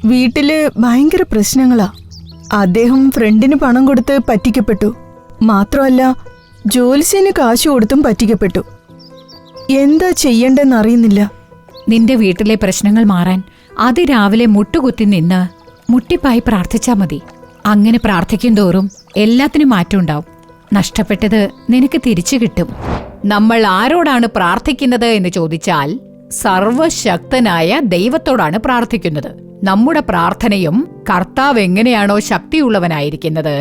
വീട്ടില് ഭയങ്കര പ്രശ്നങ്ങളാ. അദ്ദേഹം ഫ്രണ്ടിന് പണം കൊടുത്ത് പറ്റിക്കപ്പെട്ടു. മാത്രമല്ല ജോലിസിന് കാശ് കൊടുത്തും പറ്റിക്കപ്പെട്ടു. എന്താ ചെയ്യണ്ടെന്നറിയുന്നില്ല. നിന്റെ വീട്ടിലെ പ്രശ്നങ്ങൾ മാറാൻ അതിരാവിലെ മുട്ടുകുത്തി നിന്ന് മുട്ടിപ്പായി പ്രാർത്ഥിച്ചാ മതി. അങ്ങനെ പ്രാർത്ഥിക്കും തോറും എല്ലാത്തിനും മാറ്റമുണ്ടാവും. നഷ്ടപ്പെട്ടത് നിനക്ക് തിരിച്ചു കിട്ടും. നമ്മൾ ആരോടാണ് പ്രാർത്ഥിക്കുന്നത് എന്ന് ചോദിച്ചാൽ സർവശക്തനായ ദൈവത്തോടാണ് പ്രാർത്ഥിക്കുന്നത്. നമ്മുടെ പ്രാർത്ഥനയും കർത്താവ് എങ്ങനെയാണോ ശക്തിയുള്ളവനായിരിക്കുന്നത്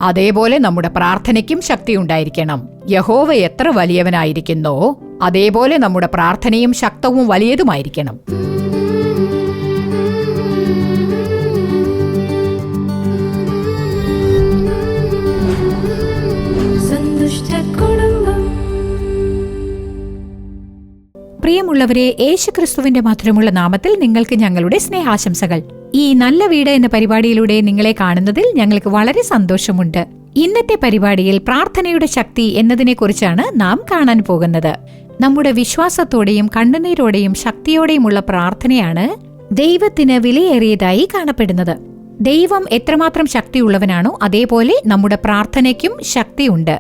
അതേപോലെ നമ്മുടെ പ്രാർത്ഥനയ്ക്കും ശക്തി ഉണ്ടായിരിക്കണം. യഹോവ എത്ര വലിയവനായിരിക്കുന്നോ അതേപോലെ നമ്മുടെ പ്രാർത്ഥനയും ശക്തവും വലിയതുമായിരിക്കണം. പ്രിയമുള്ളവരെ, യേശുക്രിസ്തുവിന്റെ മധുരമുള്ള നാമത്തിൽ നിങ്ങൾക്ക് ഞങ്ങളുടെ സ്നേഹാശംസകൾ. ഈ നല്ല വീട് എന്ന പരിപാടിയിലൂടെ നിങ്ങളെ കാണുന്നതിൽ ഞങ്ങൾക്ക് വളരെ സന്തോഷമുണ്ട്. ഇന്നത്തെ പരിപാടിയിൽ പ്രാർത്ഥനയുടെ ശക്തി എന്നതിനെക്കുറിച്ചാണ് നാം കാണാൻ പോകുന്നത്. നമ്മുടെ വിശ്വാസത്തോടെയും കണ്ണുനീരോടെയും ശക്തിയോടെയുമുള്ള പ്രാർത്ഥനയാണ് ദൈവത്തിന് വിലയേറിയതായി കാണപ്പെടുന്നത്. ദൈവം എത്രമാത്രം ശക്തിയുള്ളവനാണോ അതേപോലെ നമ്മുടെ പ്രാർത്ഥനയ്ക്കും ശക്തിയുണ്ട്.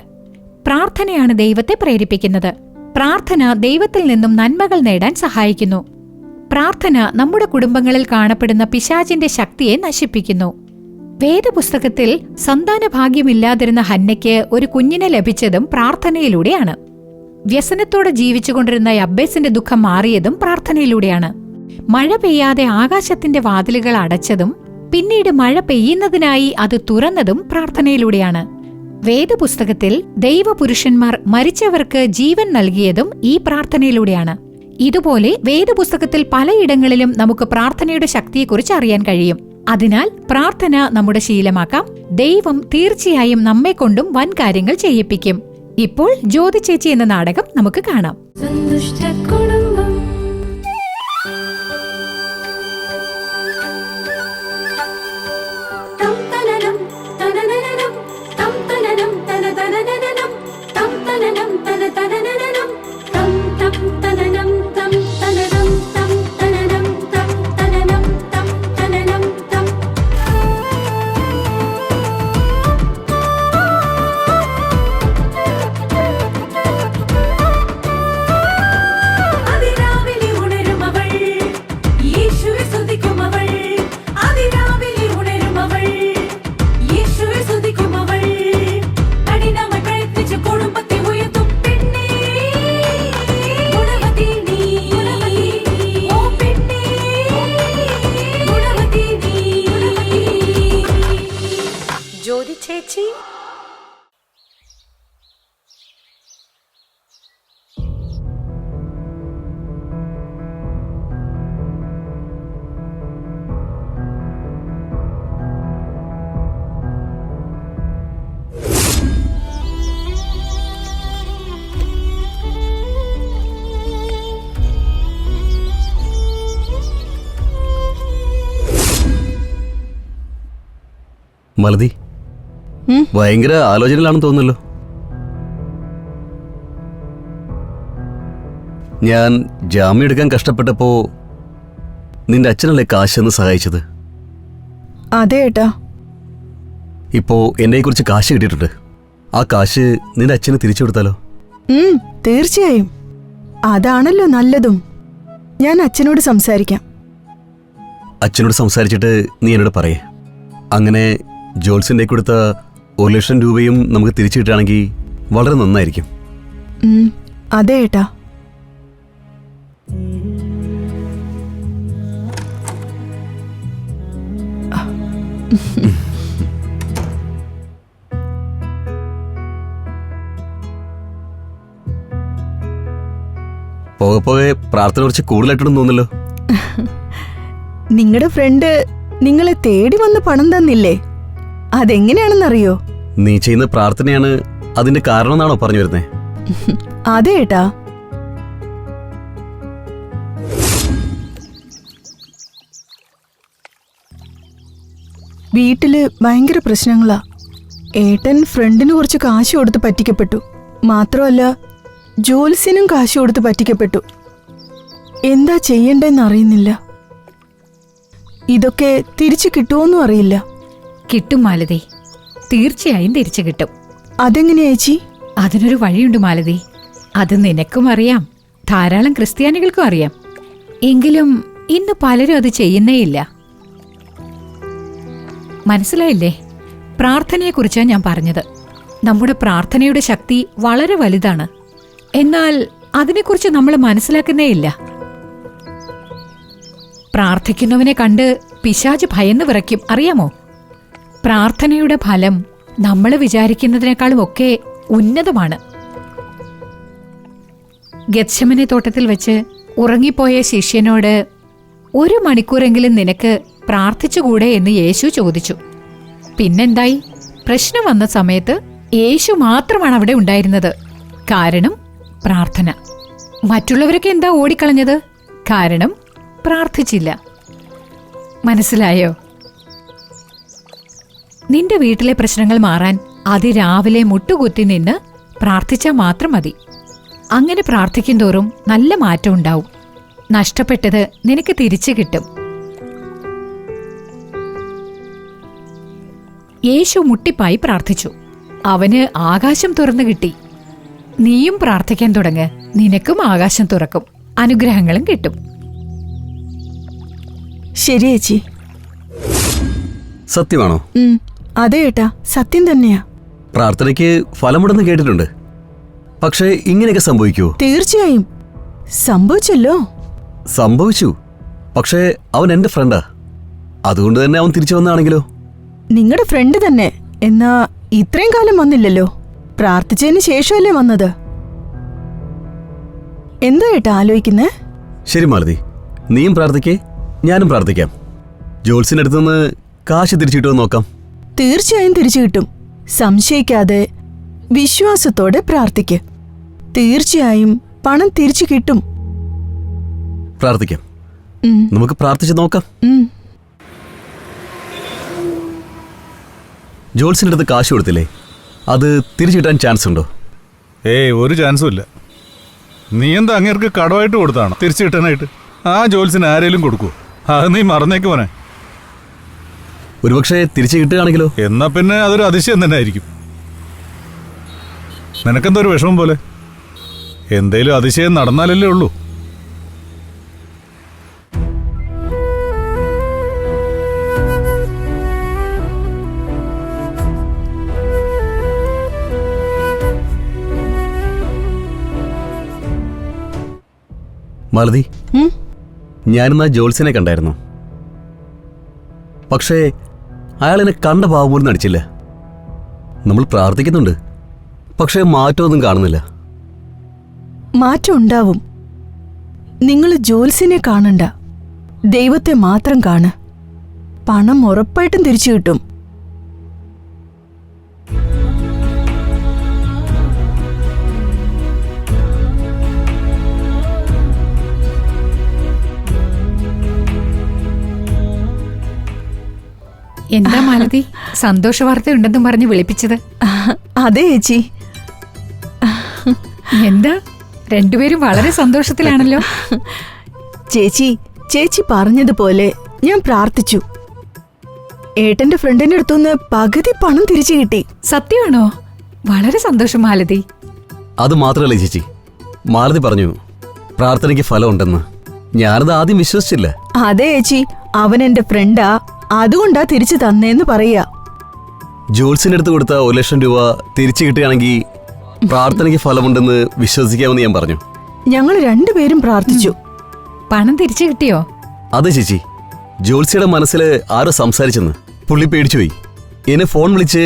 പ്രാർത്ഥനയാണ് ദൈവത്തെ പ്രേരിപ്പിക്കുന്നത്. പ്രാർത്ഥന ദൈവത്തിൽ നിന്നും നന്മകൾ നേടാൻ സഹായിക്കുന്നു. പ്രാർത്ഥന നമ്മുടെ കുടുംബങ്ങളിൽ കാണപ്പെടുന്ന പിശാചിന്റെ ശക്തിയെ നശിപ്പിക്കുന്നു. വേദപുസ്തകത്തിൽ സന്താനഭാഗ്യമില്ലാതിരുന്ന ഹന്നയ്ക്ക് ഒരു കുഞ്ഞിനെ ലഭിച്ചതും പ്രാർത്ഥനയിലൂടെയാണ്. വ്യസനത്തോടെ ജീവിച്ചുകൊണ്ടിരുന്ന യബ്ബേസിന്റെ ദുഃഖം മാറിയതും പ്രാർത്ഥനയിലൂടെയാണ്. മഴ പെയ്യാതെ ആകാശത്തിന്റെ വാതിലുകൾ അടച്ചതും പിന്നീട് മഴ പെയ്യുന്നതിനായി അത് തുറന്നതും പ്രാർത്ഥനയിലൂടെയാണ്. വേദപുസ്തകത്തിൽ ദൈവപുരുഷന്മാർ മരിച്ചവർക്ക് ജീവൻ നൽകിയതും ഈ പ്രാർത്ഥനയിലൂടെയാണ്. ഇതുപോലെ വേദപുസ്തകത്തിൽ പലയിടങ്ങളിലും നമുക്ക് പ്രാർത്ഥനയുടെ ശക്തിയെക്കുറിച്ച് അറിയാൻ കഴിയും. അതിനാൽ പ്രാർത്ഥന നമ്മുടെ ശീലമാക്കാം. ദൈവം തീർച്ചയായും നമ്മെക്കൊണ്ടും വൻ കാര്യങ്ങൾ ചെയ്യിപ്പിക്കും. ഇപ്പോൾ ജ്യോതി ചേച്ചി എന്ന നാടകം നമുക്ക് കാണാം. മലതി, ഭയങ്കര ആലോചനയിലാണെന്ന് തോന്നുന്നല്ലോ. ഞാൻ ജാമ്യം എടുക്കാൻ കഷ്ടപ്പെട്ടപ്പോ നിന്റെ അച്ഛനല്ലേ കാശെന്ന് സഹായിച്ചത്? അതെ ഏട്ടാ. ഇപ്പോ എന്നെ കുറിച്ച് കാശ് കിട്ടിയിട്ടുണ്ട്. ആ കാശ് നിന്റെ അച്ഛന് തിരിച്ചു കൊടുത്താലോ? തീർച്ചയായും. അതാണല്ലോ നല്ലതും. ഞാൻ അച്ഛനോട് സംസാരിക്കാം. അച്ഛനോട് സംസാരിച്ചിട്ട് നീ എന്നോട് പറയേ. അങ്ങനെ ജോൾസിന്റെ കൊടുത്ത 1,00,000 രൂപയും നമുക്ക് തിരിച്ചു കിട്ടുകയാണെങ്കിൽ വളരെ നന്നായിരിക്കും. അതെ ഏട്ടാ. പോകെ പോകെ പ്രാർത്ഥന കുറച്ച് കൂടുതലായിട്ടുണ്ടെന്ന് തോന്നല്ലോ. നിങ്ങളുടെ ഫ്രണ്ട് നിങ്ങളെ തേടി വന്ന് പണം തന്നില്ലേ? അതെങ്ങനെയാണെന്നറിയോ? നീ ചെയ്യുന്ന പ്രാർത്ഥനയാണ് അതിന്റെ കാരണം എന്നാണോ പറഞ്ഞു വരുന്നേ? അതെ ഏട്ടാ. വീട്ടില് ഭയങ്കര പ്രശ്നങ്ങളാ. ഏട്ടൻ ഫ്രണ്ടിന് കുറച്ച് കാശ് കൊടുത്ത് പറ്റിക്കപ്പെട്ടു. മാത്രമല്ല ജോലിസിനും കാശ് കൊടുത്ത് പറ്റിക്കപ്പെട്ടു. എന്താ ചെയ്യണ്ടെന്നറിയുന്നില്ല. ഇതൊക്കെ തിരിച്ചു കിട്ടുമോന്നും അറിയില്ല. കിട്ടും മാലതി, തീർച്ചയായും തിരിച്ചു കിട്ടും. അതെങ്ങനെയാ ചേച്ചി? അതിനൊരു വഴിയുണ്ട് മാലതി. അത് നിനക്കും അറിയാം, ധാരാളം ക്രിസ്ത്യാനികൾക്കും അറിയാം. എങ്കിലും ഇന്ന് പലരും അത് ചെയ്യുന്നേയില്ല. മനസ്സിലായില്ലേ? പ്രാർത്ഥനയെക്കുറിച്ചാണ് ഞാൻ പറഞ്ഞത്. നമ്മുടെ പ്രാർത്ഥനയുടെ ശക്തി വളരെ വലുതാണ്. എന്നാൽ അതിനെക്കുറിച്ച് നമ്മൾ മനസ്സിലാക്കുന്നേയില്ല. പ്രാർത്ഥിക്കുന്നവനെ കണ്ട് പിശാച് ഭയന്ന് വിറയ്ക്കും, അറിയാമോ? പ്രാർത്ഥനയുടെ ഫലം നമ്മൾ വിചാരിക്കുന്നതിനേക്കാളും ഒക്കെ ഉന്നതമാണ്. ഗത്ശമനെ തോട്ടത്തിൽ വെച്ച് ഉറങ്ങിപ്പോയ ശിഷ്യനോട് 1 മണിക്കൂറെങ്കിലും നിനക്ക് പ്രാർത്ഥിച്ചുകൂടെ എന്ന് യേശു ചോദിച്ചു. പിന്നെന്തായി? പ്രശ്നം വന്ന സമയത്ത് യേശു മാത്രമാണ് അവിടെ ഉണ്ടായിരുന്നത്. കാരണം പ്രാർത്ഥന. മറ്റുള്ളവരൊക്കെ എന്താ ഓടിക്കളഞ്ഞത്? കാരണം പ്രാർത്ഥിച്ചില്ല. മനസ്സിലായോ? നിന്റെ വീട്ടിലെ പ്രശ്നങ്ങൾ മാറാൻ അതിരാവിലെ മുട്ടുകുത്തി നിന്ന് പ്രാർത്ഥിച്ചാൽ മാത്രം മതി. അങ്ങനെ പ്രാർത്ഥിക്കും തോറും നല്ല മാറ്റം ഉണ്ടാവും. നഷ്ടപ്പെട്ടത് നിനക്ക് തിരിച്ചു കിട്ടും. യേശു മുട്ടിപ്പായി പ്രാർത്ഥിച്ചു. അവന് ആകാശം തുറന്നു കിട്ടി. നീയും പ്രാർത്ഥിക്കാൻ തുടങ്ങ്, നിനക്കും ആകാശം തുറക്കും, അനുഗ്രഹങ്ങളും കിട്ടും. ശരി ചേച്ചി. സത്യമാണോ? അതെ ഏട്ടാ, സത്യം തന്നെയാ. പ്രാർത്ഥനയ്ക്ക് ഫലമുണ്ടെന്ന് കേട്ടിട്ടുണ്ട്. പക്ഷേ ഇങ്ങനെയൊക്കെ സംഭവിക്കുമോ? തീർച്ചയായും സംഭവിച്ചല്ലോ. സംഭവിച്ചു. പക്ഷേ അവൻ എന്റെ ഫ്രണ്ടാ. അതുകൊണ്ട് തന്നെ അവൻ തിരിച്ചു വന്നാണെങ്കിലോ? നിങ്ങളുടെ ഫ്രണ്ട് തന്നെ. എന്നാ ഇത്രയും കാലം വന്നില്ലല്ലോ. പ്രാർത്ഥിച്ചതിന് ശേഷമല്ലേ വന്നത്? എന്താ ഏട്ടാ ആലോചിക്കുന്നേ? ശരി മാലതി, നീയും പ്രാർത്ഥിക്കേ, ഞാനും പ്രാർത്ഥിക്കാം. ജോൾസിന്റെ അടുത്തുനിന്ന് കാശ് തിരിച്ചു കിട്ടുമെന്ന് നോക്കാം. തീർച്ചയായും തിരിച്ചു കിട്ടും. സംശയിക്കാതെ വിശ്വാസത്തോടെ പ്രാർത്ഥിക്ക്. തീർച്ചയായും പണം തിരിച്ചു കിട്ടും. പ്രാർത്ഥിക്കാം. നമുക്ക് പ്രാർത്ഥിച്ച് നോക്കാം. ജോൾസിന്റെ അടുത്ത് കാശ് കൊടുത്തില്ലേ, അത് തിരിച്ചു കിട്ടാൻ ചാൻസ് ഉണ്ടോ? ഒരു ചാൻസും ഇല്ല. നീ എന്താ അങ്ങേർക്ക് കടമായിട്ട് കൊടുത്താണോ തിരിച്ചു കിട്ടാനായിട്ട്? ആ ജോൽസിന് ആരേലും കൊടുക്കൂ? അത് നീ മറന്നേക്ക് പോനെ. ഒരുപക്ഷെ തിരിച്ചു കിട്ടുകയാണെങ്കിലോ? എന്നാ പിന്നെ അതൊരു അതിശയം തന്നെ ആയിരിക്കും. നിനക്കെന്താ ഒരു വിഷമം പോലെ? എന്തേലും അതിശയം നടന്നാലല്ലേ ഉള്ളൂ. മാലതി, ഞാനിന്ന് ആ ജോൾസിനെ കണ്ടായിരുന്നു. പക്ഷേ അയാളെന്നെ കണ്ട ഭാവം പോലും നടിച്ചില്ല. നമ്മൾ പ്രാർത്ഥിക്കുന്നുണ്ട്, പക്ഷേ മാറ്റമൊന്നും കാണുന്നില്ല. മാറ്റം ഉണ്ടാവും. നിങ്ങൾ ജോൽസിനെ കാണണ്ട, ദൈവത്തെ മാത്രം കാണ്. പണം ഉറപ്പായിട്ടും തിരിച്ചു കിട്ടും. എന്താ മാലതി, സന്തോഷ വാർത്തയുണ്ടെന്നും പറഞ്ഞ് വിളിപ്പിച്ചത്? അതെ ചേച്ചി. എന്താ രണ്ടുപേരും വളരെ സന്തോഷത്തിലാണല്ലോ. ചേച്ചി പറഞ്ഞതുപോലെ ഞാൻ പ്രാർത്ഥിച്ചു. ഏട്ടന്റെ ഫ്രണ്ടിന്റെ അടുത്തുനിന്ന് പകുതി പണം തിരിച്ചു കിട്ടി. സത്യമാണോ? വളരെ സന്തോഷം മാലതി. അത് മാത്രമല്ല ചേച്ചി, മാലതി പറഞ്ഞു പ്രാർത്ഥനയ്ക്ക് ഫലം ഉണ്ടെന്ന്. ഞാനത് ആദ്യം വിശ്വസിച്ചില്ല. അതെ ചേച്ചി, അവൻ എന്റെ ഫ്രണ്ടാ, അതുകൊണ്ടാ തിരിച്ചു തന്നേന്ന് പറയാ. ജോൾസിന്റെ അടുത്ത് കൊടുത്ത 1 ലക്ഷം രൂപ തിരിച്ചു കിട്ടുകയാണെങ്കിൽ പ്രാർത്ഥനയ്ക്ക് ഫലമുണ്ടെന്ന് വിശ്വസിക്കാമെന്ന് ഞാൻ പറഞ്ഞു. ഞങ്ങൾ രണ്ടുപേരും പ്രാർത്ഥിച്ചു. പണം തിരിച്ചു കിട്ടിയോ? അതെ ചേച്ചി, ജോൾസിയുടെ മനസ്സിൽ ആരോ സംസാരിച്ചെന്ന്. പുള്ളി പേടിച്ചുപോയി. എന്നെ ഫോൺ വിളിച്ച്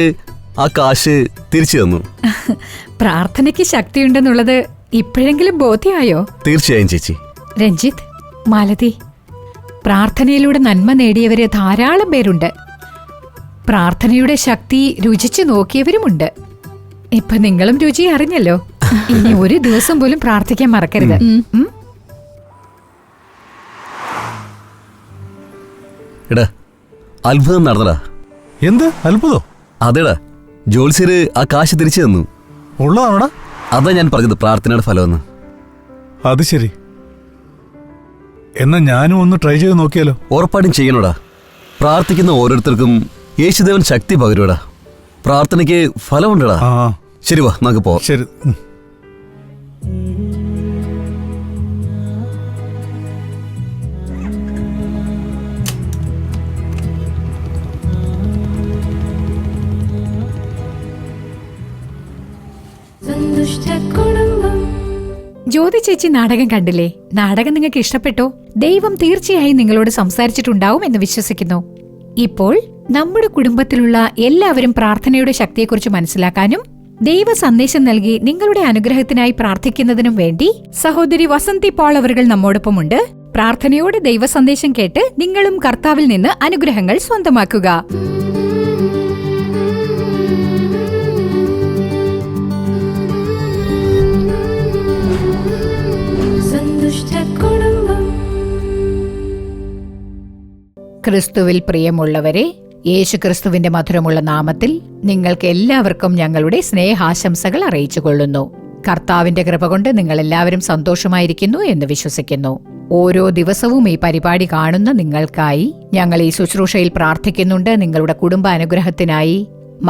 ആ കാശ് തിരിച്ചു തന്നു. പ്രാർത്ഥനയ്ക്ക് ശക്തിയുണ്ടെന്നുള്ളത് ഇപ്പോഴെങ്കിലും ബോധ്യമായോ? തീർച്ചയായും ചേച്ചി. രഞ്ജിത്ത്, മാലതി, പ്രാർത്ഥനയിലൂടെ നന്മ നേടിയവര് ധാരാളം പേരുണ്ട്. പ്രാർത്ഥനയുടെ ശക്തി രുചിച്ചു നോക്കിയവരുമുണ്ട്. ഇപ്പൊ നിങ്ങളും രുചി അറിഞ്ഞല്ലോ. ഇനി ഒരു ദിവസം പോലും പ്രാർത്ഥിക്കാൻ മറക്കരുത്. എടാ, അത്ഭുതം നടന്നടാ. എന്ത് അത്ഭുതോ? അതെടാ, ജോൾസിന് ആ കാശ് തിരിച്ചു തന്നു. ഉള്ളതാണോടാ? അതാ ഞാൻ പറഞ്ഞത് പ്രാർത്ഥനയുടെ ഫലമെന്ന്. അത് ശരി. എന്നാ ഞാനും ഒന്ന് ട്രൈ ചെയ്ത് നോക്കിയാലോ? ഉറപ്പായിട്ടും ചെയ്യണോടാ. പ്രാർത്ഥിക്കുന്ന ഓരോരുത്തർക്കും യേശുദേവൻ ശക്തി പകരുവടാ. പ്രാർത്ഥനയ്ക്ക് ഫലമുണ്ടടാ. ആ ശരി, വാ നമുക്ക് പോവാം. ശരി. ജ്യോതി ചേച്ചി നാടകം കണ്ടില്ലേ? നാടകം നിങ്ങൾക്ക് ഇഷ്ടപ്പെട്ടോ? ദൈവം തീർച്ചയായും നിങ്ങളോട് സംസാരിച്ചിട്ടുണ്ടാവും എന്ന് വിശ്വസിക്കുന്നു. ഇപ്പോൾ നമ്മുടെ കുടുംബത്തിലുള്ള എല്ലാവരും പ്രാർത്ഥനയുടെ ശക്തിയെക്കുറിച്ച് മനസ്സിലാക്കാനും ദൈവ സന്ദേശം നൽകി നിങ്ങളുടെ അനുഗ്രഹത്തിനായി പ്രാർത്ഥിക്കുന്നതിനും വേണ്ടി സഹോദരി വസന്തി പോൾ അവർ നമ്മോടൊപ്പമുണ്ട്. പ്രാർത്ഥനയോടെ ദൈവ സന്ദേശം കേട്ട് നിങ്ങളും കർത്താവിൽ നിന്ന് അനുഗ്രഹങ്ങൾ സ്വന്തമാക്കുക. ക്രിസ്തുവിൽ പ്രിയമുള്ളവരെ, യേശുക്രിസ്തുവിന്റെ മധുരമുള്ള നാമത്തിൽ നിങ്ങൾക്ക് എല്ലാവർക്കും ഞങ്ങളുടെ സ്നേഹാശംസകൾ അറിയിച്ചുകൊള്ളുന്നു. കർത്താവിന്റെ കൃപ കൊണ്ട് നിങ്ങൾ എല്ലാവരും സന്തോഷമായിരിക്കുന്നു എന്ന് വിശ്വസിക്കുന്നു. ഓരോ ദിവസവും ഈ പരിപാടി കാണുന്ന നിങ്ങൾക്കായി ഞങ്ങൾ ഈ ശുശ്രൂഷയിൽ പ്രാർത്ഥിക്കുന്നുണ്ട്. നിങ്ങളുടെ കുടുംബ അനുഗ്രഹത്തിനായി,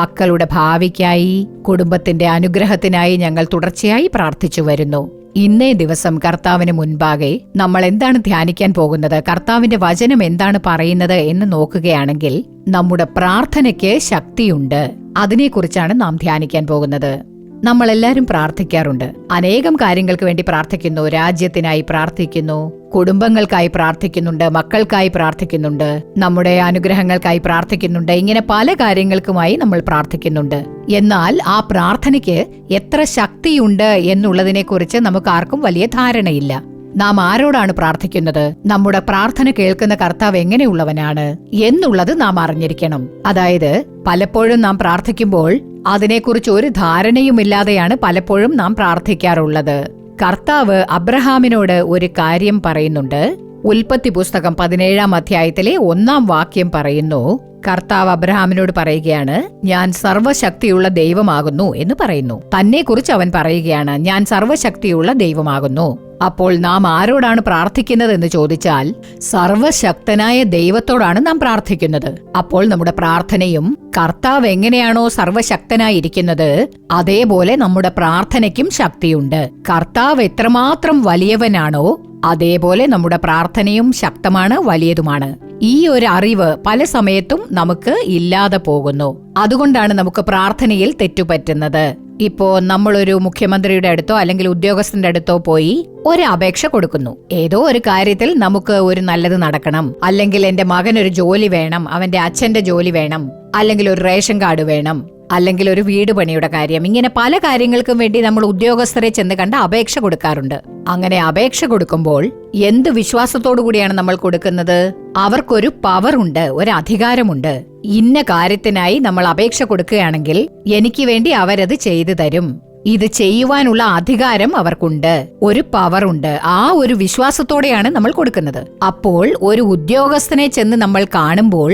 മക്കളുടെ ഭാവിക്കായി, കുടുംബത്തിന്റെ അനുഗ്രഹത്തിനായി ഞങ്ങൾ തുടർച്ചയായി പ്രാർത്ഥിച്ചു വരുന്നു. ഇന്നേ ദിവസം കർത്താവിന് മുൻപാകെ നമ്മൾ എന്താണ് ധ്യാനിക്കാൻ പോകുന്നത്, കർത്താവിന്റെ വചനം എന്താണ് പറയുന്നത് എന്ന് നോക്കുകയാണെങ്കിൽ നമ്മുടെ പ്രാർത്ഥനയ്ക്ക് ശക്തിയുണ്ട്. അതിനെക്കുറിച്ചാണ് നാം ധ്യാനിക്കാൻ പോകുന്നത്. നമ്മളെല്ലാവരും പ്രാർത്ഥിക്കാറുണ്ട്. അനേകം കാര്യങ്ങൾക്ക് വേണ്ടി പ്രാർത്ഥിക്കുന്നു. രാജ്യത്തിനായി പ്രാർത്ഥിക്കുന്നു, കുടുംബങ്ങൾക്കായി പ്രാർത്ഥിക്കുന്നുണ്ട്, മക്കൾക്കായി പ്രാർത്ഥിക്കുന്നുണ്ട്, നമ്മുടെ അനുഗ്രഹങ്ങൾക്കായി പ്രാർത്ഥിക്കുന്നുണ്ട്. ഇങ്ങനെ പല കാര്യങ്ങൾക്കുമായി നമ്മൾ പ്രാർത്ഥിക്കുന്നുണ്ട്. എന്നാൽ ആ പ്രാർത്ഥനയ്ക്ക് എത്ര ശക്തിയുണ്ട് എന്നുള്ളതിനെക്കുറിച്ച് നമുക്ക് ആർക്കും വലിയ ധാരണയില്ല. നാം ആരോടാണ് പ്രാർത്ഥിക്കുന്നത്, നമ്മുടെ പ്രാർത്ഥന കേൾക്കുന്ന കർത്താവ് എങ്ങനെയുള്ളവനാണ് എന്നുള്ളത് നാം അറിഞ്ഞിരിക്കണം. അതായത് പലപ്പോഴും നാം പ്രാർത്ഥിക്കുമ്പോൾ അതിനെക്കുറിച്ച് ഒരു ധാരണയുമില്ലാതെയാണ് പലപ്പോഴും നാം പ്രാർത്ഥിക്കാറുള്ളത്. കർത്താവ് അബ്രഹാമിനോട് ഒരു കാര്യം പറയുന്നുണ്ട്. ഉൽപ്പത്തി പുസ്തകം 17-ാം അധ്യായത്തിലെ 1-ാം വാക്യം പറയുന്നു, കർത്താവ് അബ്രഹാമിനോട് പറയുകയാണ്, ഞാൻ സർവശക്തിയുള്ള ദൈവമാകുന്നു എന്ന് പറയുന്നു. തന്നെക്കുറിച്ച് അവൻ പറയുകയാണ്, ഞാൻ സർവശക്തിയുള്ള ദൈവമാകുന്നു. അപ്പോൾ നാം ആരോടാണ് പ്രാർത്ഥിക്കുന്നത് എന്ന് ചോദിച്ചാൽ സർവശക്തനായ ദൈവത്തോടാണ് നാം പ്രാർത്ഥിക്കുന്നത്. അപ്പോൾ നമ്മുടെ പ്രാർത്ഥനയും കർത്താവ് എങ്ങനെയാണോ സർവശക്തനായിരിക്കുന്നത് അതേപോലെ നമ്മുടെ പ്രാർത്ഥനയ്ക്കും ശക്തിയുണ്ട്. കർത്താവ് എത്രമാത്രം വലിയവനാണോ അതേപോലെ നമ്മുടെ പ്രാർത്ഥനയും ശക്തമാണ്, വലിയതുമാണ്. ഈ ഒരു അറിവ് പല സമയത്തും നമുക്ക് ഇല്ലാതെ പോകുന്നു. അതുകൊണ്ടാണ് നമുക്ക് പ്രാർത്ഥനയിൽ തെറ്റുപറ്റുന്നത്. ഇപ്പോ നമ്മളൊരു മുഖ്യമന്ത്രിയുടെ അടുത്തോ അല്ലെങ്കിൽ ഉദ്യോഗസ്ഥന്റെ അടുത്തോ പോയി ഒരു അപേക്ഷ കൊടുക്കുന്നു. ഏതോ ഒരു കാര്യത്തിൽ നമുക്ക് ഒരു നല്ലത് നടക്കണം, അല്ലെങ്കിൽ എന്റെ മകനൊരു ജോലി വേണം, അവന്റെ അച്ഛന്റെ ജോലി വേണം, അല്ലെങ്കിൽ ഒരു റേഷൻ കാർഡ് വേണം, അല്ലെങ്കിൽ ഒരു വീട് പണിയുടെ കാര്യം. ഇങ്ങനെ പല കാര്യങ്ങൾക്കും വേണ്ടി നമ്മൾ ഉദ്യോഗസ്ഥരെ ചെന്ന് കണ്ട് അപേക്ഷ കൊടുക്കാറുണ്ട്. അങ്ങനെ അപേക്ഷ കൊടുക്കുമ്പോൾ എന്ത് വിശ്വാസത്തോടു കൂടിയാണ് നമ്മൾ കൊടുക്കുന്നത്? അവർക്കൊരു പവർ ഉണ്ട്, ഒരു അധികാരമുണ്ട്. ഇന്ന കാര്യത്തിനായി നമ്മൾ അപേക്ഷ കൊടുക്കുകയാണെങ്കിൽ എനിക്ക് വേണ്ടി അവരത് ചെയ്തു തരും. ഇത് ചെയ്യുവാനുള്ള അധികാരം അവർക്കുണ്ട്, ഒരു പവർ ഉണ്ട്. ആ ഒരു വിശ്വാസത്തോടെയാണ് നമ്മൾ കൊടുക്കുന്നത്. അപ്പോൾ ഒരു ഉദ്യോഗസ്ഥനെ ചെന്ന് നമ്മൾ കാണുമ്പോൾ,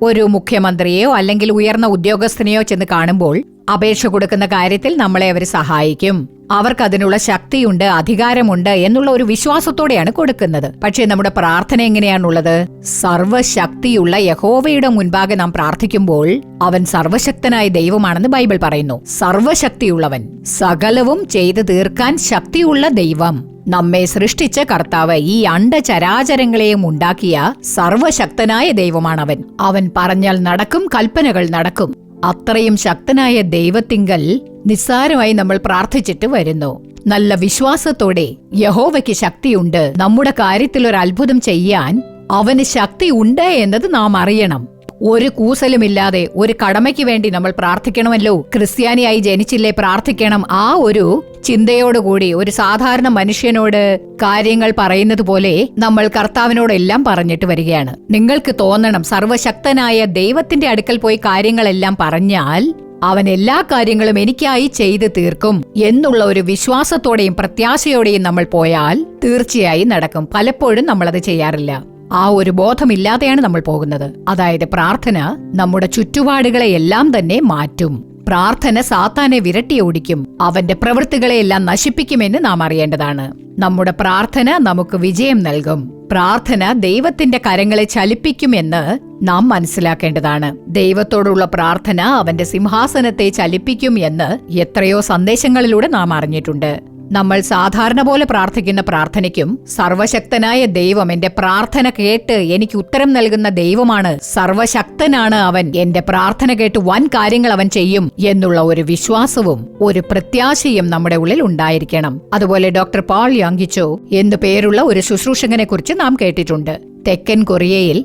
ഒരു മുഖ്യമന്ത്രിയെയോ അല്ലെങ്കിൽ ഉയർന്ന ഉദ്യോഗസ്ഥനെയോ ചെന്ന് കാണുമ്പോൾ അപേക്ഷ കൊടുക്കുന്ന കാര്യത്തിൽ നമ്മളെ അവർ സഹായിക്കും, അവർക്കതിനുള്ള ശക്തിയുണ്ട്, അധികാരമുണ്ട് എന്നുള്ള ഒരു വിശ്വാസത്തോടെയാണ് കൊടുക്കുന്നത്. പക്ഷേ നമ്മുടെ പ്രാർത്ഥന എങ്ങനെയാണുള്ളത്? സർവശക്തിയുള്ള യഹോവയുടെ മുൻപാകെ നാം പ്രാർത്ഥിക്കുമ്പോൾ അവൻ സർവശക്തനായ ദൈവമാണെന്ന് ബൈബിൾ പറയുന്നു. സർവശക്തിയുള്ളവൻ, സകലവും ചെയ്തു തീർക്കാൻ ശക്തിയുള്ള ദൈവം, നമ്മെ സൃഷ്ടിച്ച കർത്താവ്, ഈ അണ്ടചരാചരങ്ങളെയും ഉണ്ടാക്കിയ സർവശക്തനായ ദൈവമാണവൻ. അവൻ പറഞ്ഞാൽ നടക്കും, കൽപ്പനകൾ നടക്കും. അത്രയും ശക്തനായ ദൈവത്തിങ്കൽ നിസ്സാരമായി നമ്മൾ പ്രാർത്ഥിച്ചിട്ട് വരുന്നു. നല്ല വിശ്വാസത്തോടെ യഹോവയ്ക്ക് ശക്തിയുണ്ട്, നമ്മുടെ കാര്യത്തിൽ ഒരു അത്ഭുതം ചെയ്യാൻ അവന് ശക്തി ഉണ്ട് എന്നത് നാം അറിയണം. ഒരു കൂസലുമില്ലാതെ ഒരു കടമയ്ക്ക് വേണ്ടി നമ്മൾ പ്രാർത്ഥിക്കണമല്ലോ. ക്രിസ്ത്യാനിയായി ജനിച്ചില്ലേ, പ്രാർത്ഥിക്കണം. ആ ഒരു ചിന്തയോടുകൂടി ഒരു സാധാരണ മനുഷ്യനോട് കാര്യങ്ങൾ പറയുന്നത് പോലെ നമ്മൾ കർത്താവിനോടെല്ലാം പറഞ്ഞിട്ട് വരികയാണ്. നിങ്ങൾക്ക് തോന്നണം സർവശക്തനായ ദൈവത്തിന്റെ അടുക്കൽ പോയി കാര്യങ്ങളെല്ലാം പറഞ്ഞാൽ അവൻ എല്ലാ കാര്യങ്ങളും എനിക്കായി ചെയ്തു തീർക്കും എന്നുള്ള ഒരു വിശ്വാസത്തോടെയും പ്രത്യാശയോടെയും നമ്മൾ പോയാൽ തീർച്ചയായും നടക്കും. പലപ്പോഴും നമ്മളത് ചെയ്യാറില്ല. ആ ഒരു ബോധമില്ലാതെയാണ് നമ്മൾ പോകുന്നത്. അതായത് പ്രാർത്ഥന നമ്മുടെ ചുറ്റുപാടുകളെയെല്ലാം തന്നെ മാറ്റും. പ്രാർത്ഥന സാത്താനെ വിരട്ടിയോടിക്കും, അവന്റെ പ്രവൃത്തികളെയെല്ലാം നശിപ്പിക്കുമെന്ന് നാം അറിയേണ്ടതാണ്. നമ്മുടെ പ്രാർത്ഥന നമുക്ക് വിജയം നൽകും. പ്രാർത്ഥന ദൈവത്തിന്റെ കരങ്ങളെ ചലിപ്പിക്കുമെന്ന് നാം മനസ്സിലാക്കേണ്ടതാണ്. ദൈവത്തോടുള്ള പ്രാർത്ഥന അവന്റെ സിംഹാസനത്തെ ചലിപ്പിക്കും എന്ന് എത്രയോ സന്ദേശങ്ങളിലൂടെ നാം അറിഞ്ഞിട്ടുണ്ട്. നമ്മൾ സാധാരണ പോലെ പ്രാർത്ഥിക്കുന്ന പ്രാർത്ഥനയ്ക്കും സർവശക്തനായ ദൈവം എന്റെ പ്രാർത്ഥന കേട്ട് എനിക്ക് ഉത്തരം നൽകുന്ന ദൈവമാണ്, സർവശക്തനാണ് അവൻ, എന്റെ പ്രാർത്ഥന കേട്ട് വൻ കാര്യങ്ങൾ അവൻ ചെയ്യും എന്നുള്ള ഒരു വിശ്വാസവും ഒരു പ്രത്യാശയും നമ്മുടെ ഉള്ളിൽ ഉണ്ടായിരിക്കണം. അതുപോലെ ഡോക്ടർ പോൾ യാങ്കിച്ചോ എന്നു പേരുള്ള ഒരു ശുശ്രൂഷകനെ കുറിച്ച് നാം കേട്ടിട്ടുണ്ട്. തെക്കൻ കൊറിയയിൽ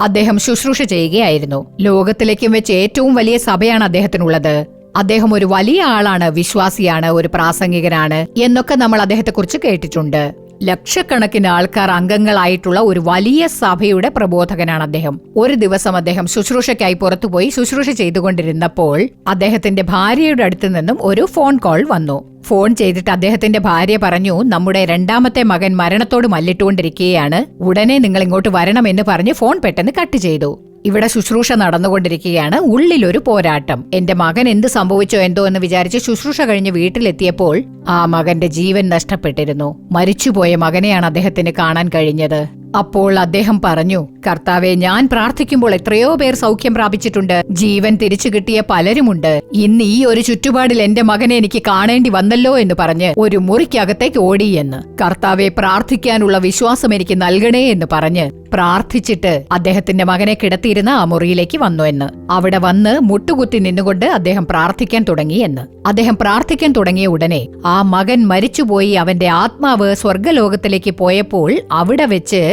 അദ്ദേഹം ശുശ്രൂഷ ചെയ്യുകയായിരുന്നു. ലോകത്തിലേക്കും വെച്ച് ഏറ്റവും വലിയ സഭയാണ് അദ്ദേഹത്തിനുള്ളത്. അദ്ദേഹം ഒരു വലിയ ആളാണ്, വിശ്വാസിയാണ്, ഒരു പ്രാസംഗികനാണ് എന്നൊക്കെ നമ്മൾ അദ്ദേഹത്തെക്കുറിച്ച് കേട്ടിട്ടുണ്ട്. ലക്ഷക്കണക്കിന് ആൾക്കാർ അംഗങ്ങളായിട്ടുള്ള ഒരു വലിയ സഭയുടെ പ്രബോധകനാണ് അദ്ദേഹം. ഒരു ദിവസം അദ്ദേഹം ശുശ്രൂഷയ്ക്കായി പുറത്തുപോയി ശുശ്രൂഷ ചെയ്തുകൊണ്ടിരുന്നപ്പോൾ അദ്ദേഹത്തിന്റെ ഭാര്യയുടെ അടുത്ത് നിന്നും ഒരു ഫോൺ കോൾ വന്നു. ഫോൺ ചെയ്തിട്ട് അദ്ദേഹത്തിന്റെ ഭാര്യ പറഞ്ഞു, നമ്മുടെ രണ്ടാമത്തെ മകൻ മരണത്തോട് മല്ലിട്ടുകൊണ്ടിരിക്കുകയാണ്, ഉടനെ നിങ്ങൾ ഇങ്ങോട്ട് വരണമെന്ന് പറഞ്ഞ് ഫോൺ പെട്ടെന്ന് കട്ട് ചെയ്തു. ഇവിടെ ശുശ്രൂഷ നടന്നുകൊണ്ടിരിക്കുകയാണ്, ഉള്ളിലൊരു പോരാട്ടം. എന്റെ മകൻ എന്ത് സംഭവിച്ചോ എന്തോ എന്ന് വിചാരിച്ച് ശുശ്രൂഷ കഴിഞ്ഞ് വീട്ടിലെത്തിയപ്പോൾ ആ മകന്റെ ജീവൻ നഷ്ടപ്പെട്ടിരുന്നു. മരിച്ചുപോയ മകനെയാണ് അദ്ദേഹത്തിന് കാണാൻ കഴിഞ്ഞത്. അപ്പോൾ അദ്ദേഹം പറഞ്ഞു, കർത്താവെ, ഞാൻ പ്രാർത്ഥിക്കുമ്പോൾ എത്രയോ പേർ സൗഖ്യം പ്രാപിച്ചിട്ടുണ്ട്, ജീവൻ തിരിച്ചു കിട്ടിയ പലരുമുണ്ട്. ഇന്ന് ഈ ഒരു ചുറ്റുപാടിൽ എന്റെ മകനെ എനിക്ക് കാണേണ്ടി വന്നല്ലോ എന്ന് പറഞ്ഞ് ഒരു മുറിക്കകത്തേക്ക് ഓടിയെന്ന്. കർത്താവെ, പ്രാർത്ഥിക്കാനുള്ള വിശ്വാസം എനിക്ക് നൽകണേ എന്ന് പറഞ്ഞ് പ്രാർത്ഥിച്ചിട്ട് അദ്ദേഹത്തിന്റെ മകനെ കിടത്തിയിരുന്ന ആ മുറിയിലേക്ക് വന്നു എന്ന്. അവിടെ വന്ന് മുട്ടുകുത്തി നിന്നുകൊണ്ട് അദ്ദേഹം പ്രാർത്ഥിക്കാൻ തുടങ്ങിയെന്ന്. അദ്ദേഹം പ്രാർത്ഥിക്കാൻ തുടങ്ങിയ ഉടനെ ആ മകൻ മരിച്ചുപോയി അവന്റെ ആത്മാവ് സ്വർഗലോകത്തിലേക്ക് പോയപ്പോൾ അവിടെ വെച്ച്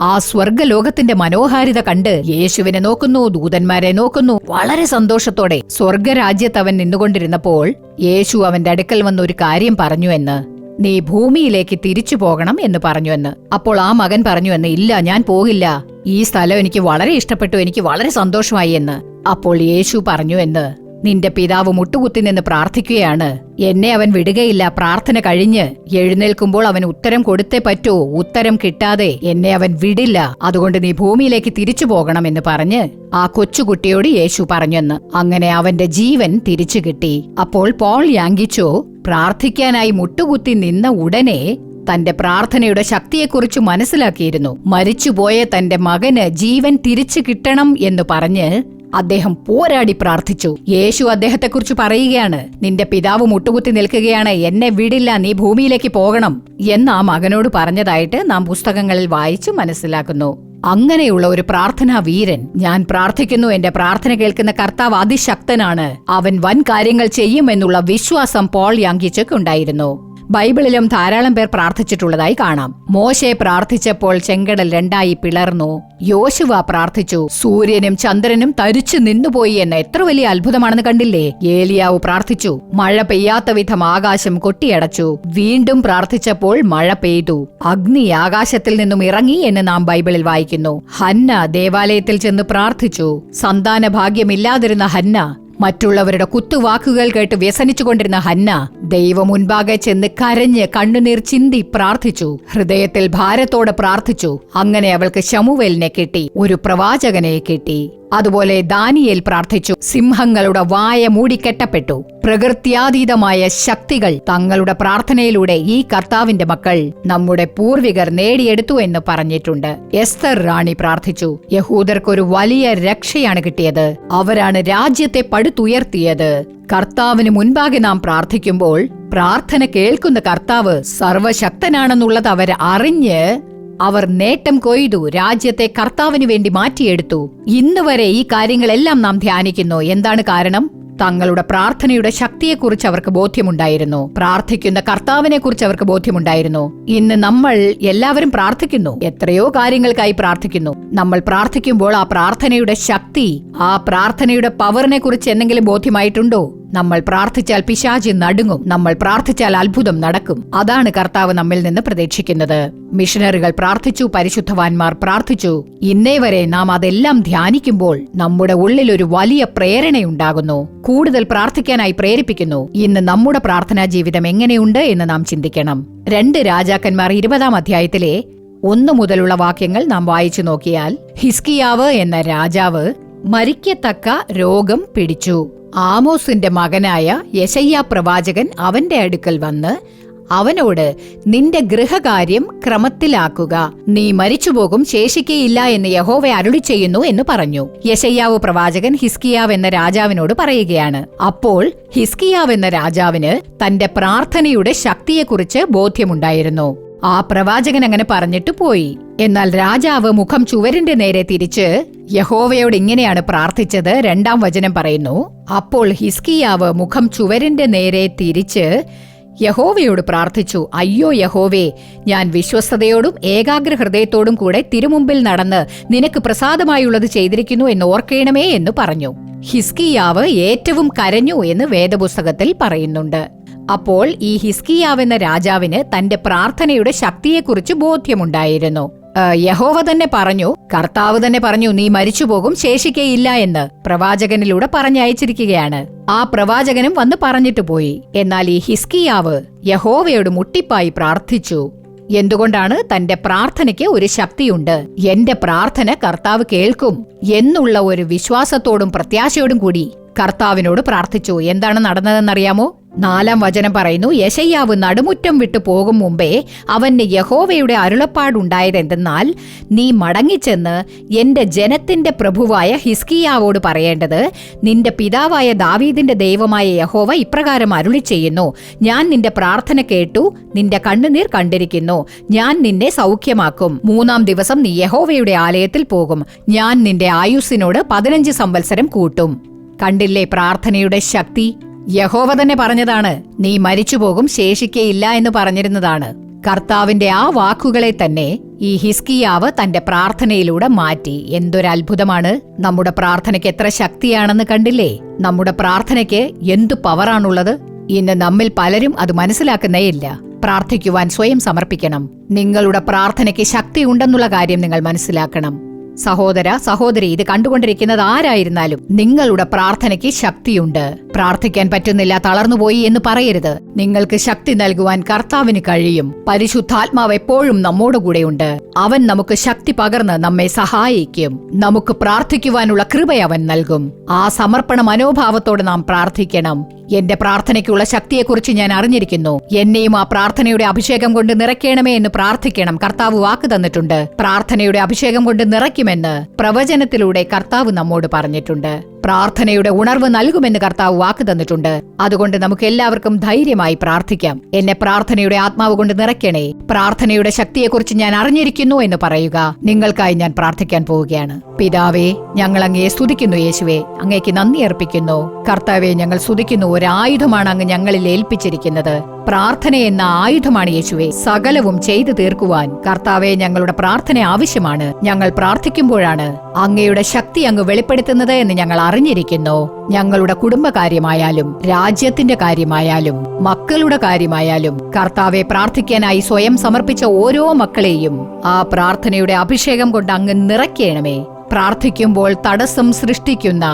ആ സ്വർഗലോകത്തിന്റെ മനോഹാരിത കണ്ട് യേശുവിനെ നോക്കുന്നു, ദൂതന്മാരെ നോക്കുന്നു. വളരെ സന്തോഷത്തോടെ സ്വർഗരാജ്യത്ത് അവൻ നിന്നുകൊണ്ടിരുന്നപ്പോൾ യേശു അവന്റെ അടുക്കൽ വന്ന് ഒരു കാര്യം പറഞ്ഞു എന്ന്, നീ ഭൂമിയിലേക്ക് തിരിച്ചു പോകണം എന്ന് പറഞ്ഞു എന്ന്. അപ്പോൾ ആ മകൻ പറഞ്ഞു എന്ന്, ഇല്ല, ഞാൻ പോകില്ല, ഈ സ്ഥലം എനിക്ക് വളരെ ഇഷ്ടപ്പെട്ടു, എനിക്ക് വളരെ സന്തോഷമായി എന്ന്. അപ്പോൾ യേശു പറഞ്ഞു എന്ന്, നിന്റെ പിതാവ് മുട്ടുകുത്തി നിന്ന് പ്രാർത്ഥിക്കുകയാണ്, എന്നെ അവൻ വിടുകയില്ല. പ്രാർത്ഥന കഴിഞ്ഞ് എഴുന്നേൽക്കുമ്പോൾ അവൻ ഉത്തരം കൊടുത്തേ പറ്റൂ, ഉത്തരം കിട്ടാതെ എന്നെ അവൻ വിടില്ല. അതുകൊണ്ട് നീ ഭൂമിയിലേക്ക് തിരിച്ചു പോകണം എന്ന് പറഞ്ഞ് ആ കൊച്ചുകുട്ടിയോട് യേശു പറഞ്ഞെന്ന്. അങ്ങനെ അവന്റെ ജീവൻ തിരിച്ചു കിട്ടി. അപ്പോൾ പോൾ യാങ്കിച്ചോ പ്രാർത്ഥിക്കാനായി മുട്ടുകുത്തി നിന്ന ഉടനെ തന്റെ പ്രാർത്ഥനയുടെ ശക്തിയെക്കുറിച്ച് മനസ്സിലാക്കിയിരുന്നു. മരിച്ചുപോയ തന്റെ മകന് ജീവൻ തിരിച്ചു കിട്ടണം എന്ന് പറഞ്ഞ് അദ്ദേഹം പോരാടി പ്രാർത്ഥിച്ചു. യേശു അദ്ദേഹത്തെക്കുറിച്ച് പറയുകയാണ്, നിന്റെ പിതാവ് മുട്ടുകുത്തി നിൽക്കുകയാണ്, എന്നെ വിടില്ല, നീ ഭൂമിയിലേക്ക് പോകണം എന്ന് ആ മകനോട് പറഞ്ഞതായിട്ട് നാം പുസ്തകങ്ങളിൽ വായിച്ചു മനസ്സിലാക്കുന്നു. അങ്ങനെയുള്ള ഒരു പ്രാർത്ഥനാ വീരൻ, ഞാൻ പ്രാർത്ഥിക്കുന്നു, എന്റെ പ്രാർത്ഥന കേൾക്കുന്ന കർത്താവ് അതിശക്തനാണ്, അവൻ വൻ കാര്യങ്ങൾ ചെയ്യുമെന്നുള്ള വിശ്വാസം പോൾ യാങ്കിച്ചക്ക് ഉണ്ടായിരുന്നു. ബൈബിളിലും ധാരാളം പേർ പ്രാർത്ഥിച്ചിട്ടുള്ളതായി കാണാം. മോശെ പ്രാർത്ഥിച്ചപ്പോൾ ചെങ്കടൽ രണ്ടായി പിളർന്നു. യോശുവ പ്രാർത്ഥിച്ചു, സൂര്യനും ചന്ദ്രനും തരിച്ചു നിന്നുപോയി എന്ന എത്ര വലിയ അത്ഭുതമാണെന്ന് കണ്ടില്ലേ. ഏലിയാവ് പ്രാർത്ഥിച്ചു, മഴ പെയ്യാത്ത വിധം ആകാശം കൊട്ടിയടച്ചു. വീണ്ടും പ്രാർത്ഥിച്ചപ്പോൾ മഴ പെയ്തു, അഗ്നി ആകാശത്തിൽ നിന്നും ഇറങ്ങി എന്ന് നാം ബൈബിളിൽ വായിക്കുന്നു. ഹന്ന ദേവാലയത്തിൽ ചെന്ന് പ്രാർത്ഥിച്ചു. സന്താന ഭാഗ്യമില്ലാതിരുന്ന ഹന്ന, മറ്റുള്ളവരുടെ കുത്തുവാക്കുകൾ കേട്ട് വ്യസനിച്ചുകൊണ്ടിരുന്ന ഹന്ന ദൈവം മുൻപാകെ ചെന്ന് കരഞ്ഞ് കണ്ണുനീർ ചിന്തി പ്രാർത്ഥിച്ചു. ഹൃദയത്തിൽ ഭാരത്തോടെ പ്രാർത്ഥിച്ചു. അങ്ങനെ അവൾക്ക് ശമൂവേലിനെ കിട്ടി, ഒരു പ്രവാചകനെ കിട്ടി. അതുപോലെ ദാനിയേൽ പ്രാർത്ഥിച്ചു. സിംഹങ്ങളുടെ വായ മൂടിക്കെട്ടപ്പെട്ടു. പ്രകൃത്യാതീതമായ ശക്തികൾ തങ്ങളുടെ പ്രാർത്ഥനയിലൂടെ ഈ കർത്താവിന്റെ മക്കൾ നമ്മുടെ പൂർവികർ നേടിയെടുത്തു എന്ന് പറഞ്ഞിട്ടുണ്ട്. എസ്തർ റാണി പ്രാർത്ഥിച്ചു. യഹൂദർക്കൊരു വലിയ രക്ഷയാണ് കിട്ടിയത്. അവരാണ് രാജ്യത്തെ പടുത്തുയർത്തിയത്. കർത്താവിന് മുൻപാകെ നാം പ്രാർത്ഥിക്കുമ്പോൾ പ്രാർത്ഥന കേൾക്കുന്ന കർത്താവ് സർവശക്തനാണെന്നുള്ളത് അവർ അറിഞ്ഞ് അവർ നേട്ടം കൊയ്തു. രാജ്യത്തെ കർത്താവിന് വേണ്ടി മാറ്റിയെടുത്തു. ഇന്ന് വരെ ഈ കാര്യങ്ങളെല്ലാം നാം ധ്യാനിക്കുന്നു. എന്താണ് കാരണം? തങ്ങളുടെ പ്രാർത്ഥനയുടെ ശക്തിയെക്കുറിച്ച് അവർക്ക് ബോധ്യമുണ്ടായിരുന്നു. പ്രാർത്ഥിക്കുന്ന കർത്താവിനെ കുറിച്ച് അവർക്ക് ബോധ്യമുണ്ടായിരുന്നു. ഇന്ന് നമ്മൾ എല്ലാവരും പ്രാർത്ഥിക്കുന്നു, എത്രയോ കാര്യങ്ങൾക്കായി പ്രാർത്ഥിക്കുന്നു. നമ്മൾ പ്രാർത്ഥിക്കുമ്പോൾ ആ പ്രാർത്ഥനയുടെ ശക്തി, ആ പ്രാർത്ഥനയുടെ പവറിനെ കുറിച്ച് എന്തെങ്കിലും ബോധ്യമായിട്ടുണ്ടോ? നമ്മൾ പ്രാർത്ഥിച്ചാൽ പിശാചി നടുങ്ങും, നമ്മൾ പ്രാർത്ഥിച്ചാൽ അത്ഭുതം നടക്കും. അതാണ് കർത്താവ് നമ്മിൽ നിന്ന് പ്രതീക്ഷിക്കുന്നത്. മിഷനറികൾ പ്രാർത്ഥിച്ചു, പരിശുദ്ധവാന്മാർ പ്രാർത്ഥിച്ചു. ഇന്നേ വരെ നാം അതെല്ലാം ധ്യാനിക്കുമ്പോൾ നമ്മുടെ ഉള്ളിൽ ഒരു വലിയ പ്രേരണയുണ്ടാകുന്നു, കൂടുതൽ പ്രാർത്ഥിക്കാനായി പ്രേരിപ്പിക്കുന്നു. ഇന്ന് നമ്മുടെ പ്രാർത്ഥനാ ജീവിതം എങ്ങനെയുണ്ട് എന്ന് നാം ചിന്തിക്കണം. 2 രാജാക്കന്മാർ 20-ാം അധ്യായത്തിലെ 1 മുതലുള്ള വാക്യങ്ങൾ നാം വായിച്ചു നോക്കിയാൽ, ഹിസ്കിയാവ് എന്ന രാജാവ് മരിക്കത്തക്ക രോഗം പിടിച്ചു. ആമോസിന്റെ മകനായ യെശയ്യാ പ്രവാചകൻ അവന്റെ അടുക്കൽ വന്ന് അവനോട്, നിന്റെ ഗൃഹകാര്യം ക്രമത്തിലാക്കുക, നീ മരിച്ചുപോകും, ശേഷിക്കയില്ല എന്ന് യഹോവ അരുളി ചെയ്യുന്നു എന്ന് പറഞ്ഞു. യെശയ്യാവ് പ്രവാചകൻ ഹിസ്കിയാവ് എന്ന രാജാവിനോട് പറയുകയാണ്. അപ്പോൾ ഹിസ്കിയാവ് എന്ന രാജാവിന് തന്റെ പ്രാർത്ഥനയുടെ ശക്തിയെക്കുറിച്ച് ബോധ്യമുണ്ടായിരുന്നു. ആ പ്രവാചകൻ അങ്ങനെ പറഞ്ഞിട്ട് പോയി. എന്നാൽ രാജാവ് മുഖം ചുവരിന്റെ നേരെ തിരിച്ച് യഹോവയോട് ഇങ്ങനെയാണ് പ്രാർത്ഥിച്ചത്. 2-ാം വചനം പറയുന്നു, അപ്പോൾ ഹിസ്കിയാവ് മുഖം ചുവരിന്റെ നേരെ തിരിച്ച് യഹോവയോട് പ്രാർത്ഥിച്ചു, അയ്യോ യഹോവേ, ഞാൻ വിശ്വസ്തയോടും ഏകാഗ്ര ഹൃദയത്തോടും കൂടെ തിരുമുമ്പിൽ നടന്ന് നിനക്ക് പ്രസാദമായുള്ളത് ചെയ്തിരിക്കുന്നു എന്ന് ഓർക്കണമേ എന്ന് പറഞ്ഞു. ഹിസ്കിയാവ് ഏറ്റവും കരഞ്ഞു എന്ന് വേദപുസ്തകത്തിൽ പറയുന്നുണ്ട്. അപ്പോൾ ഈ ഹിസ്കിയാവ് എന്ന രാജാവിന് തന്റെ പ്രാർത്ഥനയുടെ ശക്തിയെക്കുറിച്ച് ബോധ്യമുണ്ടായിരുന്നു. യഹോവ തന്നെ പറഞ്ഞു, കർത്താവ് തന്നെ പറഞ്ഞു, നീ മരിച്ചുപോകും, ശേഷിക്കയില്ല എന്ന് പ്രവാചകനിലൂടെ പറഞ്ഞയച്ചിരിക്കുകയാണ്. ആ പ്രവാചകനും വന്ന് പറഞ്ഞിട്ട് പോയി. എന്നാൽ ഈ ഹിസ്കിയാവ് യഹോവയോട് മുട്ടിപ്പായി പ്രാർത്ഥിച്ചു. എന്തുകൊണ്ടാണ്? തന്റെ പ്രാർത്ഥനയ്ക്ക് ഒരു ശക്തിയുണ്ട്. എന്റെ പ്രാർത്ഥന കർത്താവ് കേൾക്കും എന്നുള്ള ഒരു വിശ്വാസത്തോടും പ്രത്യാശയോടും കൂടി കർത്താവിനോട് പ്രാർത്ഥിച്ചു. എന്താണ് നടന്നതെന്നറിയാമോ? 4-ാം വചനം പറയുന്നു, യെശയ്യാവ് നടുമുറ്റം വിട്ടു പോകും മുമ്പേ അവന് യഹോവയുടെ അരുളപ്പാടുണ്ടായതെന്തെന്നാൽ, നീ മടങ്ങിച്ചെന്ന് എന്റെ ജനത്തിന്റെ പ്രഭുവായ ഹിസ്കിയാവോട് പറയേണ്ടത്, നിന്റെ പിതാവായ ദാവീദിന്റെ ദൈവമായ യഹോവ ഇപ്രകാരം അരുളി ചെയ്യുന്നു, ഞാൻ നിന്റെ പ്രാർത്ഥന കേട്ടു, നിന്റെ കണ്ണുനീർ കണ്ടിരിക്കുന്നു, ഞാൻ നിന്നെ സൗഖ്യമാക്കും. 3-ാം ദിവസം നീ യഹോവയുടെ ആലയത്തിൽ പോകും, ഞാൻ നിന്റെ ആയുസ്സിനോട് 15 സംവത്സരം കൂട്ടും. കണ്ടില്ലേ പ്രാർത്ഥനയുടെ ശക്തി? യഹോവ തന്നെ പറഞ്ഞതാണ്, നീ മരിച്ചുപോകും, ശേഷിക്കയില്ല എന്ന് പറഞ്ഞിരുന്നതാണ്. കർത്താവിന്റെ ആ വാക്കുകളെ തന്നെ ഈ ഹിസ്കിയാവ് തന്റെ പ്രാർത്ഥനയിലൂടെ മാറ്റി. എന്തൊരത്ഭുതമാണ്! നമ്മുടെ പ്രാർത്ഥനയ്ക്ക് എത്ര ശക്തിയാണെന്ന് കണ്ടില്ലേ? നമ്മുടെ പ്രാർത്ഥനയ്ക്ക് എന്തു പവറാണുള്ളത്! ഇന്ന് നമ്മിൽ പലരും അത് മനസ്സിലാക്കുന്നേയില്ല. പ്രാർത്ഥിക്കുവാൻ സ്വയം സമർപ്പിക്കണം. നിങ്ങളുടെ പ്രാർത്ഥനയ്ക്ക് ശക്തി ഉണ്ടെന്നുള്ള കാര്യം നിങ്ങൾ മനസ്സിലാക്കണം. സഹോദര, സഹോദരി, ഇത് കണ്ടുകൊണ്ടിരിക്കുന്നത് ആരായിരുന്നാലും നിങ്ങളുടെ പ്രാർത്ഥനയ്ക്ക് ശക്തിയുണ്ട്. പ്രാർത്ഥിക്കാൻ പറ്റുന്നില്ല, തളർന്നുപോയി എന്ന് പറയരുത്. നിങ്ങൾക്ക് ശക്തി നൽകുവാൻ കർത്താവിന് കഴിയും. പരിശുദ്ധാത്മാവ് എപ്പോഴും നമ്മോട് കൂടെയുണ്ട്. അവൻ നമുക്ക് ശക്തി പകർന്ന് നമ്മെ സഹായിക്കും. നമുക്ക് പ്രാർത്ഥിക്കുവാനുള്ള കൃപ അവൻ നൽകും. ആ സമർപ്പണ മനോഭാവത്തോടെ നാം പ്രാർത്ഥിക്കണം. എന്റെ പ്രാർത്ഥനയ്ക്കുള്ള ശക്തിയെക്കുറിച്ച് ഞാൻ അറിഞ്ഞിരിക്കുന്നു, എന്നെയും ആ പ്രാർത്ഥനയുടെ അഭിഷേകം കൊണ്ട് നിറയ്ക്കണമേ എന്ന് പ്രാർത്ഥിക്കണം. കർത്താവ് വാക്ക് തന്നിട്ടുണ്ട്. പ്രാർത്ഥനയുടെ അഭിഷേകം കൊണ്ട് നിറയ്ക്കുമെന്ന് പ്രവചനത്തിലൂടെ കർത്താവ് നമ്മോട് പറഞ്ഞിട്ടുണ്ട്. പ്രാർത്ഥനയുടെ ഉണർവ് നൽകുമെന്ന് കർത്താവ് വാക്ക് തന്നിട്ടുണ്ട്. അതുകൊണ്ട് നമുക്ക് എല്ലാവർക്കും ധൈര്യമായി പ്രാർത്ഥിക്കാം. എന്നെ പ്രാർത്ഥനയുടെ ആത്മാവ് കൊണ്ട് നിറയ്ക്കണേ. പ്രാർത്ഥനയുടെ ശക്തിയെക്കുറിച്ച് ഞാൻ അറിഞ്ഞിരിക്കുന്നു എന്ന് പറയുക. നിങ്ങൾക്കായി ഞാൻ പ്രാർത്ഥിക്കാൻ പോവുകയാണ്. പിതാവേ, ഞങ്ങൾ അങ്ങയെ സ്തുതിക്കുന്നു. യേശുവേ, അങ്ങേക്ക് നന്ദി അർപ്പിക്കുന്നു. കർത്താവെ, ഞങ്ങൾ സ്തുതിക്കുന്നു. ഒരു ആയുധമാണ് അങ്ങ് ഞങ്ങളിൽ ഏൽപ്പിച്ചിരിക്കുന്നത്. പ്രാർത്ഥന എന്ന ആയുധമാണ് യേശുവേ സകലവും ചെയ്തു തീർക്കുവാൻ. കർത്താവെ, ഞങ്ങളുടെ പ്രാർത്ഥന ആവശ്യമാണ്. ഞങ്ങൾ പ്രാർത്ഥിക്കുമ്പോഴാണ് അങ്ങയുടെ ശക്തി അങ്ങ് വെളിപ്പെടുത്തുന്നത് എന്ന് ഞങ്ങൾ അറിഞ്ഞിരിക്കുന്നു. ഞങ്ങളുടെ കുടുംബകാര്യമായാലും രാജ്യത്തിന്റെ കാര്യമായാലും മക്കളുടെ കാര്യമായാലും കർത്താവെ, പ്രാർത്ഥിക്കാനായി സ്വയം സമർപ്പിച്ച ഓരോ മക്കളെയും ആ പ്രാർത്ഥനയുടെ അഭിഷേകം കൊണ്ട് അങ്ങ് നിറയ്ക്കണമേ. പ്രാർത്ഥിക്കുമ്പോൾ തടസ്സം സൃഷ്ടിക്കുന്ന,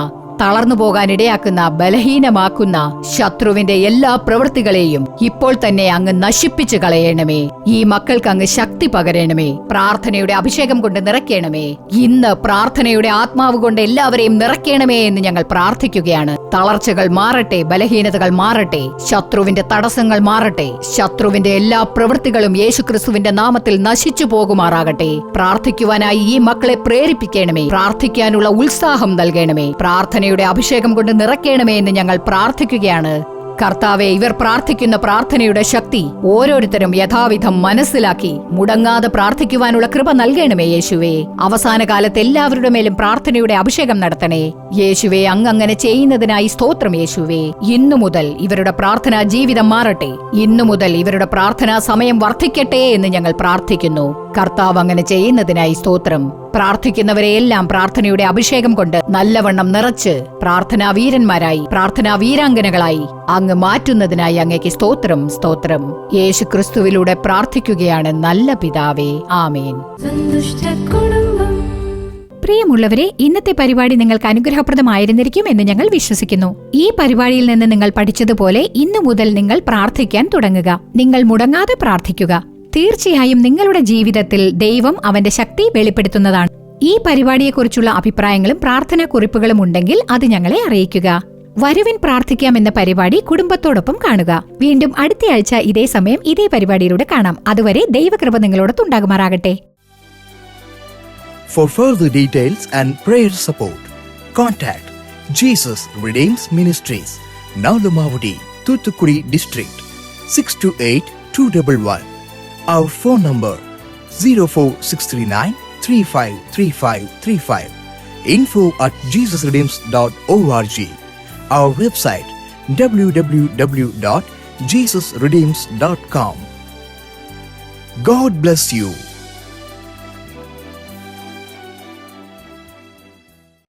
തളർന്നു പോകാനിടയാക്കുന്ന, ബലഹീനമാക്കുന്ന ശത്രുവിന്റെ എല്ലാ പ്രവൃത്തികളെയും ഇപ്പോൾ തന്നെ അങ്ങ് നശിപ്പിച്ചു കളയണമേ. ഈ മക്കൾക്ക് അങ്ങ് ശക്തി പകരണമേ. പ്രാർത്ഥനയുടെ അഭിഷേകം കൊണ്ട് നിറയ്ക്കണമേ. ഇന്ന് പ്രാർത്ഥനയുടെ ആത്മാവ് കൊണ്ട് എല്ലാവരെയും നിറയ്ക്കണമേ എന്ന് ഞങ്ങൾ പ്രാർത്ഥിക്കുകയാണ്. തളർച്ചകൾ മാറട്ടെ, ബലഹീനതകൾ മാറട്ടെ, ശത്രുവിന്റെ തടസ്സങ്ങൾ മാറട്ടെ. ശത്രുവിന്റെ എല്ലാ പ്രവൃത്തികളും യേശുക്രിസ്തുവിന്റെ നാമത്തിൽ നശിച്ചു പോകുമാറാകട്ടെ. പ്രാർത്ഥിക്കുവാനായി ഈ മക്കളെ പ്രേരിപ്പിക്കണമേ. പ്രാർത്ഥിക്കാനുള്ള ഉത്സാഹം നൽകണമേ. പ്രാർത്ഥന അഭിഷേകം കൊണ്ട് നിറയ്ക്കണമേ എന്ന് ഞങ്ങൾ പ്രാർത്ഥിക്കുകയാണ്. കർത്താവെ, ഇവർ പ്രാർത്ഥിക്കുന്ന പ്രാർത്ഥനയുടെ ശക്തി ഓരോരുത്തരും യഥാവിധം മനസ്സിലാക്കി മുടങ്ങാതെ പ്രാർത്ഥിക്കുവാനുള്ള കൃപ നൽകണമേ യേശുവേ. അവസാന കാലത്ത് എല്ലാവരുടെ മേലും പ്രാർത്ഥനയുടെ അഭിഷേകം നടത്തണേ യേശുവേ. അങ്ങനെ ചെയ്യുന്നതിനായി സ്തോത്രം യേശുവേ. ഇന്നു മുതൽ ഇവരുടെ പ്രാർത്ഥനാ ജീവിതം മാറട്ടെ. ഇന്നു മുതൽ ഇവരുടെ പ്രാർത്ഥനാ സമയം വർദ്ധിക്കട്ടെ എന്ന് ഞങ്ങൾ പ്രാർത്ഥിക്കുന്നു. കർത്താവ് അങ്ങനെ ചെയ്യുന്നതിനായി സ്തോത്രം. പ്രാർത്ഥിക്കുന്നവരെയെല്ലാം പ്രാർത്ഥനയുടെ അഭിഷേകം കൊണ്ട് നല്ലവണ്ണം നിറച്ച് പ്രാർത്ഥനാ വീരന്മാരായി, പ്രാർത്ഥനാ വീരാംഗനകളായി അങ്ങ് മാറ്റുന്നതിനായി അങ്ങേക്ക് സ്തോത്രം, സ്തോത്രം. യേശു ക്രിസ്തുവിലൂടെ പ്രാർത്ഥിക്കുകയാണ് നല്ല പിതാവേ, ആമേൻ. പ്രിയമുള്ളവരെ, ഇന്നത്തെ പരിപാടി നിങ്ങൾക്ക് അനുഗ്രഹപ്രദമായിരുന്നിരിക്കും എന്ന് ഞങ്ങൾ വിശ്വസിക്കുന്നു. ഈ പരിപാടിയിൽ നിന്ന് നിങ്ങൾ പഠിച്ചതുപോലെ ഇന്നു മുതൽ നിങ്ങൾ പ്രാർത്ഥിക്കാൻ തുടങ്ങുക. നിങ്ങൾ മുടങ്ങാതെ പ്രാർത്ഥിക്കുക. തീർച്ചയായും നിങ്ങളുടെ ജീവിതത്തിൽ ദൈവം അവന്റെ ശക്തി വെളിപ്പെടുത്തുന്നതാണ്. ഈ പരിപാടിയെക്കുറിച്ചുള്ള അഭിപ്രായങ്ങളും പ്രാർത്ഥനാ കുറിപ്പുകളും ഉണ്ടെങ്കിൽ അത് ഞങ്ങളെ അറിയിക്കുക. വരുവിൻ പ്രാർത്ഥിക്കാം എന്ന പരിപാടി കുടുംബത്തോടൊപ്പം കാണുക. വീണ്ടും അടുത്തയാഴ്ച ഇതേ സമയം ഇതേ പരിപാടിയിലൂടെ കാണാം. അതുവരെ ദൈവകൃപ നിങ്ങളോടൊത്തുണ്ടാകുമാറാകട്ടെ. For further details and prayer support, contact Jesus Redeems Ministries, Nalumavudi, Thuthukudi District, 628-211. Our phone number 04639 353535. info@jesusredeems.org. Our website www.jesusredeems.com. God bless you.